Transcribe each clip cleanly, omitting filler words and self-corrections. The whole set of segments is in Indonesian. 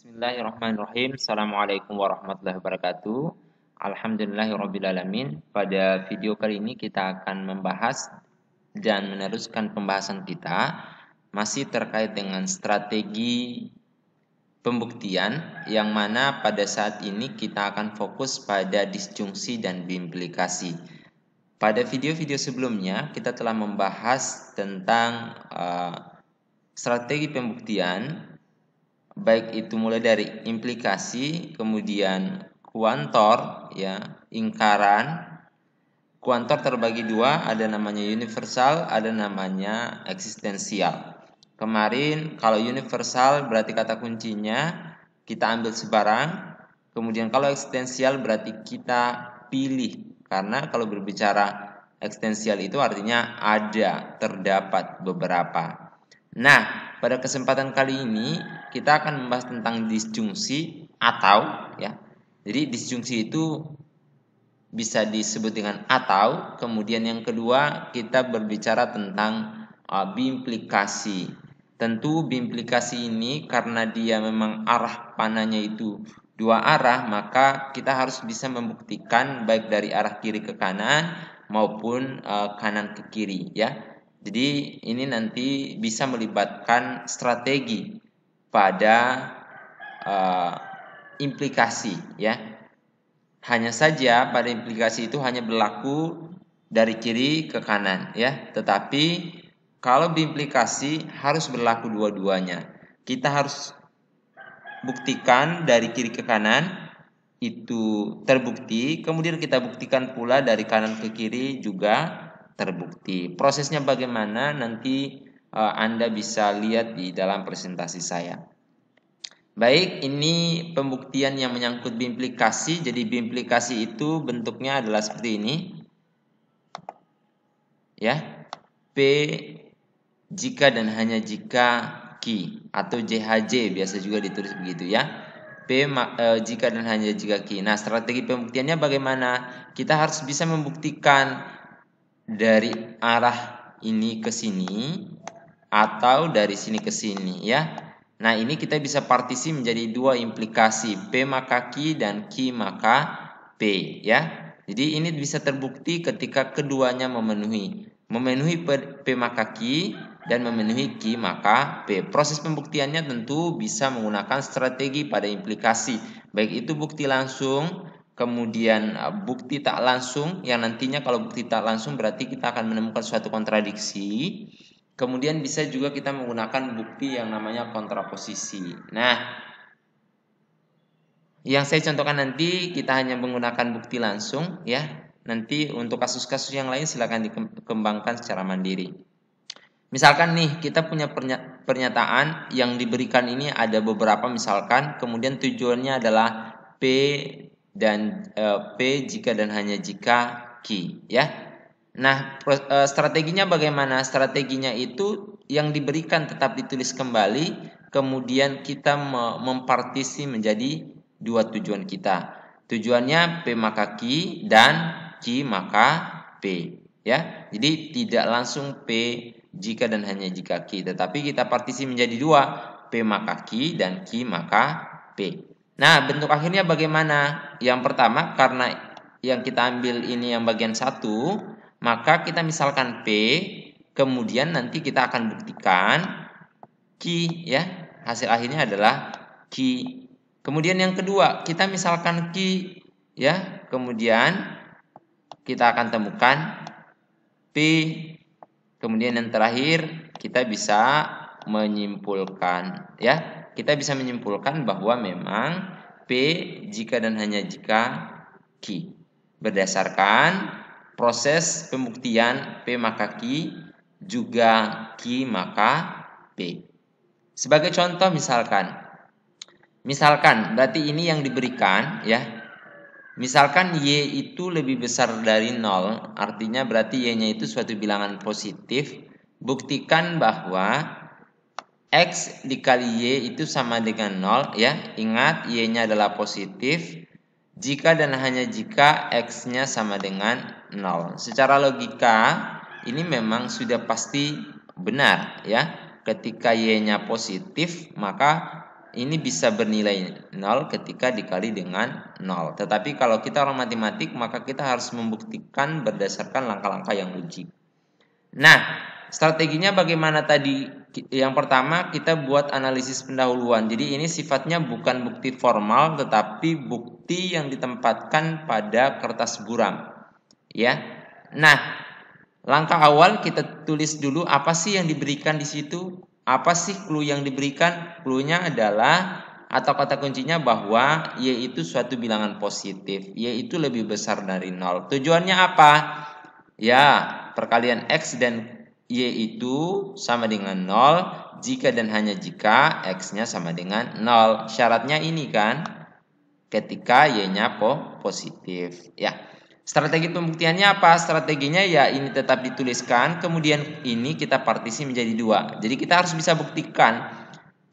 Bismillahirrahmanirrahim. Assalamualaikum warahmatullahi wabarakatuh. Alhamdulillahirrabbilalamin. Pada video kali ini kita akan membahas dan meneruskan pembahasan kita masih terkait dengan strategi pembuktian yang mana pada saat ini kita akan fokus pada disjungsi dan biimplikasi. Pada video-video sebelumnya kita telah membahas tentang strategi pembuktian, baik itu mulai dari implikasi, kemudian kuantor, ya, ingkaran. Kuantor terbagi dua, ada namanya universal, ada namanya eksistensial. Kemarin kalau universal berarti kata kuncinya kita ambil sebarang, kemudian kalau eksistensial berarti kita pilih. Karena kalau berbicara eksistensial itu artinya ada, terdapat beberapa. Nah, pada kesempatan kali ini kita akan membahas tentang disjungsi atau, ya. Jadi disjungsi itu bisa disebut dengan atau. Kemudian yang kedua kita berbicara tentang biimplikasi. Tentu biimplikasi ini karena dia memang arah panahnya itu dua arah, maka kita harus bisa membuktikan baik dari arah kiri ke kanan maupun kanan ke kiri, ya. Jadi ini nanti bisa melibatkan strategi pada implikasi, ya. Hanya saja pada implikasi itu hanya berlaku dari kiri ke kanan, ya. Tetapi kalau biimplikasi harus berlaku dua-duanya. Kita harus buktikan dari kiri ke kanan itu terbukti, kemudian kita buktikan pula dari kanan ke kiri juga terbukti. Prosesnya bagaimana nanti Anda bisa lihat di dalam presentasi saya. Baik, ini pembuktian yang menyangkut biimplikasi. Jadi biimplikasi itu bentuknya adalah seperti ini. Ya. P jika dan hanya jika Q atau JHJ biasa juga ditulis begitu, ya. P jika dan hanya jika Q. Nah, strategi pembuktiannya bagaimana? Kita harus bisa membuktikan dari arah ini ke sini atau dari sini ke sini, ya. Nah, ini kita bisa partisi menjadi dua implikasi, P maka Q dan Q maka P, ya. Jadi ini bisa terbukti ketika keduanya memenuhi P maka Q dan memenuhi Q maka P. Proses pembuktiannya tentu bisa menggunakan strategi pada implikasi, baik itu bukti langsung, kemudian bukti tak langsung, yang nantinya kalau bukti tak langsung berarti kita akan menemukan suatu kontradiksi. Kemudian bisa juga kita menggunakan bukti yang namanya kontraposisi. Nah, yang saya contohkan nanti kita hanya menggunakan bukti langsung, ya. Nanti untuk kasus-kasus yang lain silakan dikembangkan secara mandiri. Misalkan nih kita punya pernyataan yang diberikan ini ada beberapa, misalkan kemudian tujuannya adalah P dan P jika dan hanya jika Q, ya. Nah, strateginya bagaimana? Strateginya itu yang diberikan tetap ditulis kembali, kemudian kita mempartisi menjadi dua tujuan kita. Tujuannya P maka Q dan Q maka P, ya. Jadi tidak langsung P jika dan hanya jika Q, tetapi kita partisi menjadi dua, P maka Q dan Q maka P. Nah, bentuk akhirnya bagaimana? Yang pertama, karena yang kita ambil ini yang bagian satu, maka kita misalkan P, kemudian nanti kita akan buktikan Q, ya. Hasil akhirnya adalah Q. Kemudian yang kedua, kita misalkan Q, ya. Kemudian kita akan temukan P. Kemudian yang terakhir kita bisa menyimpulkan, ya. Kita bisa menyimpulkan bahwa memang P jika dan hanya jika Q. Berdasarkan proses pembuktian P maka Q juga Q maka P. Sebagai contoh misalkan berarti ini yang diberikan, ya. Misalkan Y itu lebih besar dari 0, artinya berarti Y-nya itu suatu bilangan positif. Buktikan bahwa X dikali Y itu sama dengan 0, ya. Ingat Y-nya adalah positif jika dan hanya jika X-nya sama dengan 0. Secara logika ini memang sudah pasti benar, ya. Ketika Y-nya positif maka ini bisa bernilai 0 ketika dikali dengan 0. Tetapi kalau kita orang matematik, maka kita harus membuktikan berdasarkan langkah-langkah yang logik. Nah, strateginya bagaimana tadi? Yang pertama, kita buat analisis pendahuluan. Jadi ini sifatnya bukan bukti formal, tetapi bukti yang ditempatkan pada kertas buram. Ya. Nah, langkah awal kita tulis dulu apa sih yang diberikan di situ. Apa sih clue yang diberikan? Clue-nya adalah atau kata kuncinya bahwa Y itu suatu bilangan positif. Y itu lebih besar dari 0. Tujuannya apa? Ya, perkalian X dan Y itu sama dengan 0 jika dan hanya jika X-nya sama dengan 0. Syaratnya ini kan, ketika Y-nya positif. Ya. Strategi pembuktiannya apa? Strateginya ya ini tetap dituliskan, kemudian ini kita partisi menjadi 2. Jadi kita harus bisa buktikan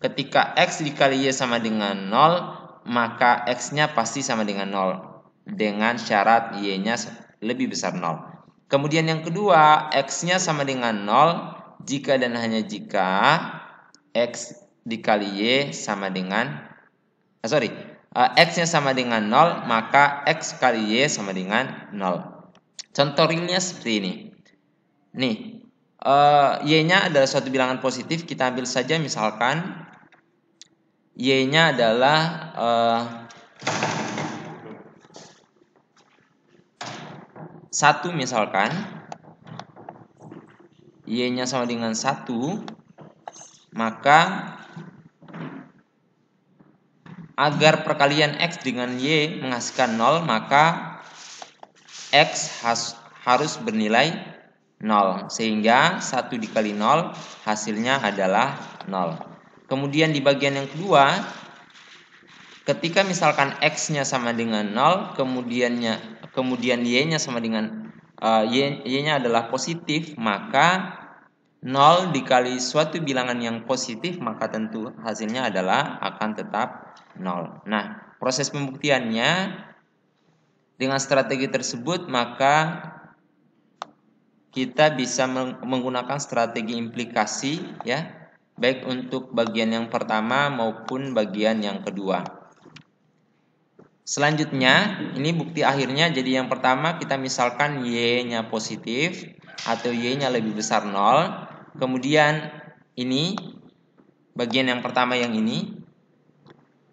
ketika X dikali Y sama dengan 0, maka X-nya pasti sama dengan 0. Dengan syarat Y-nya lebih besar 0. Kemudian yang kedua, X-nya sama dengan 0 jika dan hanya jika X dikali Y sama dengan X-nya sama dengan 0, maka X kali Y sama dengan 0. Contoh realnya seperti ini. Nih, Y-nya adalah suatu bilangan positif. Kita ambil saja misalkan Y-nya adalah 1 misalkan. Y-nya sama dengan 1, maka agar perkalian X dengan Y menghasilkan 0, maka X harus bernilai 0. Sehingga 1 dikali 0 hasilnya adalah 0. Kemudian di bagian yang kedua, ketika misalkan X-nya sama dengan 0, kemudian Y-nya sama dengan Y-nya adalah positif, maka 0 dikali suatu bilangan yang positif, maka tentu hasilnya adalah akan tetap 0. Nah, proses pembuktiannya dengan strategi tersebut, maka kita bisa menggunakan strategi implikasi, ya, baik untuk bagian yang pertama maupun bagian yang kedua. Selanjutnya, ini bukti akhirnya. Jadi yang pertama kita misalkan Y-nya positif atau Y-nya lebih besar 0. Kemudian ini bagian yang pertama yang ini,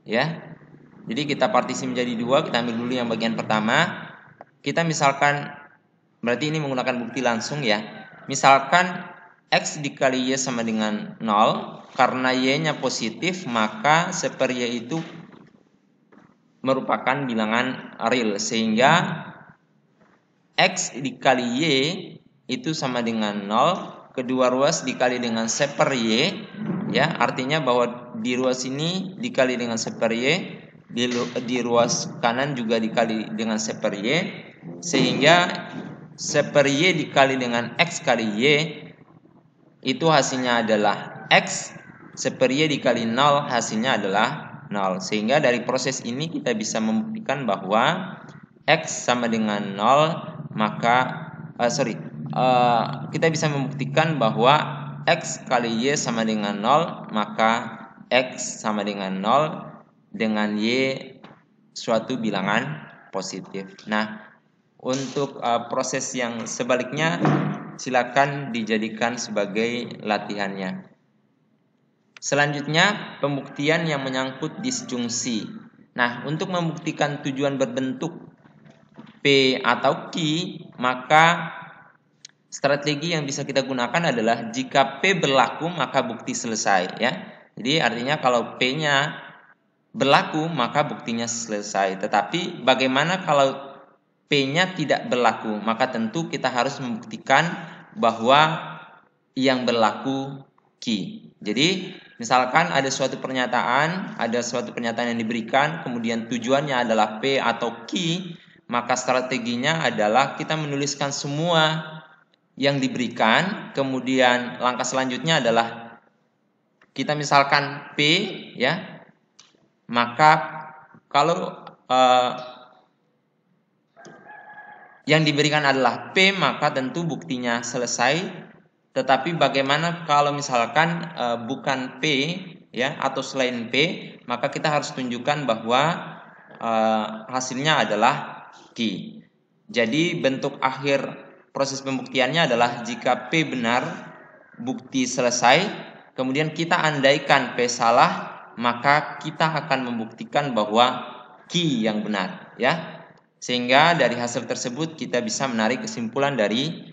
ya. Jadi kita partisi menjadi 2. Kita ambil dulu yang bagian pertama. Kita misalkan, berarti ini menggunakan bukti langsung, ya. Misalkan X dikali Y sama dengan 0. Karena Y-nya positif, maka seper Y itu merupakan bilangan real, sehingga X dikali Y itu sama dengan 0. Kedua ruas dikali dengan seper Y, ya, artinya bahwa di ruas ini dikali dengan seper Y, di ruas kanan juga dikali dengan seper Y, sehingga seper Y dikali dengan X kali Y itu hasilnya adalah X, seper Y dikali 0 hasilnya adalah 0. Sehingga dari proses ini kita bisa membuktikan bahwa X sama dengan 0, maka kita bisa membuktikan bahwa X kali Y sama dengan 0, maka X sama dengan 0 dengan Y suatu bilangan positif. Nah, untuk proses yang sebaliknya silakan dijadikan sebagai latihannya. Selanjutnya, pembuktian yang menyangkut disjungsi. Nah, untuk membuktikan tujuan berbentuk P atau Q, maka strategi yang bisa kita gunakan adalah jika P berlaku maka bukti selesai, ya. Jadi artinya kalau P-nya berlaku maka buktinya selesai. Tetapi bagaimana kalau P-nya tidak berlaku? Maka tentu kita harus membuktikan bahwa yang berlaku Q. Jadi misalkan ada suatu pernyataan yang diberikan, kemudian tujuannya adalah P atau Q, maka strateginya adalah kita menuliskan semua yang diberikan, kemudian langkah selanjutnya adalah kita misalkan P, ya, maka kalau yang diberikan adalah P, maka tentu buktinya selesai. Tetapi bagaimana kalau misalkan bukan P, ya atau selain P, maka kita harus tunjukkan bahwa hasilnya adalah Q. Jadi bentuk akhir proses pembuktiannya adalah jika P benar, bukti selesai, kemudian kita andaikan P salah, maka kita akan membuktikan bahwa Q yang benar, ya. Sehingga dari hasil tersebut kita bisa menarik kesimpulan dari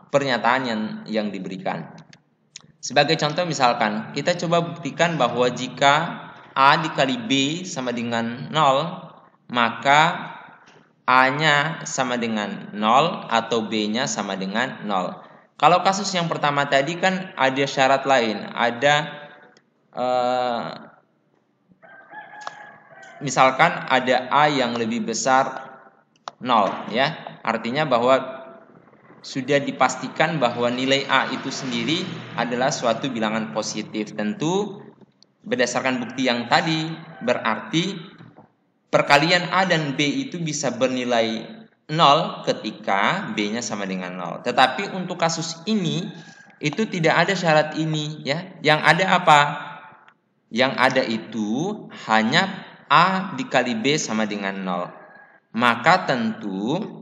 pernyataan yang diberikan. Sebagai contoh misalkan kita coba buktikan bahwa jika A dikali B sama dengan 0, maka A-nya sama dengan 0 atau B-nya sama dengan 0. Kalau kasus yang pertama tadi kan ada syarat lain, ada misalkan ada A yang lebih besar 0, ya. Artinya bahwa sudah dipastikan bahwa nilai A itu sendiri adalah suatu bilangan positif. Tentu berdasarkan bukti yang tadi berarti perkalian A dan B itu bisa bernilai 0 ketika B-nya sama dengan 0. Tetapi untuk kasus ini itu tidak ada syarat ini, ya. Yang ada apa? Yang ada itu hanya A dikali B sama dengan 0. Maka tentu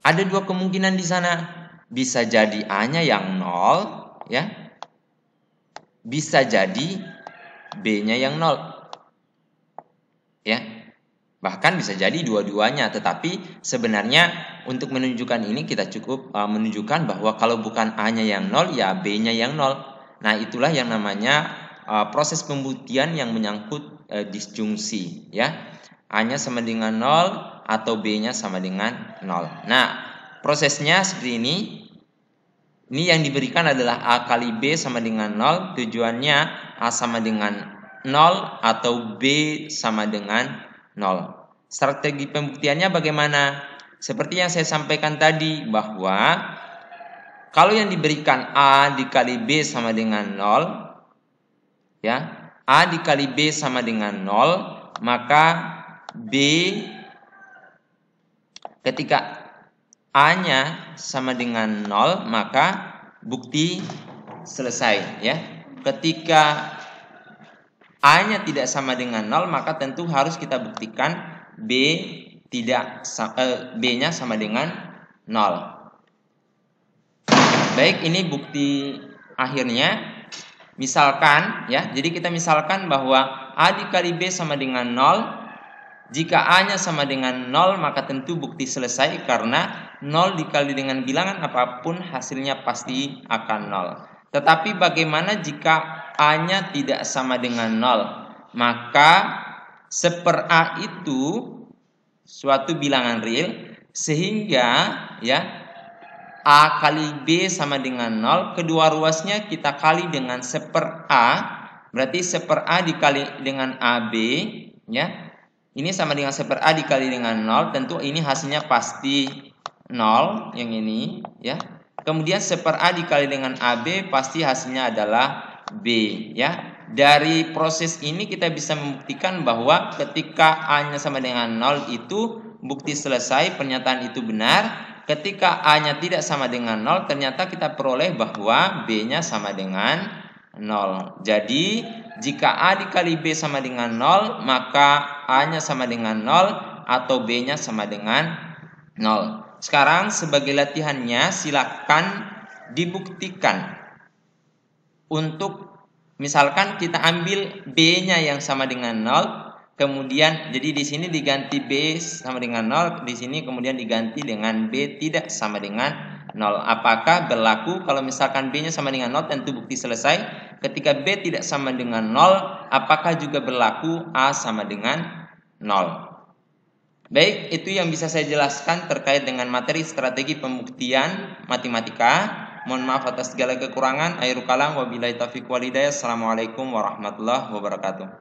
ada dua kemungkinan di sana. Bisa jadi A-nya yang 0, ya. Bisa jadi B-nya yang 0. Ya. Bahkan bisa jadi dua-duanya, tetapi sebenarnya untuk menunjukkan ini kita cukup menunjukkan bahwa kalau bukan A-nya yang 0, ya B-nya yang 0. Nah, itulah yang namanya proses pembuktian yang menyangkut disjungsi, ya. A-nya sama dengan 0 atau B-nya sama dengan 0. Nah, prosesnya seperti ini. Ini yang diberikan adalah A kali B sama dengan 0. Tujuannya A sama dengan 0 atau B sama dengan 0. Strategi pembuktiannya bagaimana? Seperti yang saya sampaikan tadi, bahwa kalau yang diberikan A dikali B sama dengan 0, ya, A dikali B sama dengan 0, maka B ketika A-nya sama dengan 0, maka bukti selesai, ya. Ketika A-nya tidak sama dengan 0, maka tentu harus kita buktikan B-nya sama dengan 0. Baik, ini bukti akhirnya. Misalkan, ya. Jadi kita misalkan bahwa A dikali B sama dengan 0. Jika A-nya sama dengan 0, maka tentu bukti selesai karena 0 dikali dengan bilangan apapun hasilnya pasti akan 0. Tetapi bagaimana jika A-nya tidak sama dengan 0? Maka 1/A itu suatu bilangan real, sehingga, ya, A kali B sama dengan 0, kedua ruasnya kita kali dengan 1/A, berarti 1/A dikali dengan AB, ya. Ini sama dengan 1/A dikali dengan 0, tentu ini hasilnya pasti 0, yang ini, ya. Kemudian 1/A dikali dengan AB pasti hasilnya adalah B, ya. Dari proses ini kita bisa membuktikan bahwa ketika A-nya sama dengan 0 itu bukti selesai, pernyataan itu benar. Ketika A-nya tidak sama dengan 0, ternyata kita peroleh bahwa B-nya sama dengan 0. Jadi jika A dikali B sama dengan 0, maka A-nya sama dengan 0 atau B-nya sama dengan 0. Sekarang sebagai latihannya silakan dibuktikan. Untuk misalkan kita ambil B-nya yang sama dengan 0, kemudian jadi di sini diganti B sama dengan 0, di sini kemudian diganti dengan B tidak sama dengan 0. Apakah berlaku kalau misalkan B-nya sama dengan 0, tentu bukti selesai. Ketika B tidak sama dengan 0, apakah juga berlaku A sama dengan 0? Baik, itu yang bisa saya jelaskan terkait dengan materi strategi pembuktian matematika. Mohon maaf atas segala kekurangan. Akhirul kalam, wabillahi taufiq wal hidayah. Assalamualaikum warahmatullahi wabarakatuh.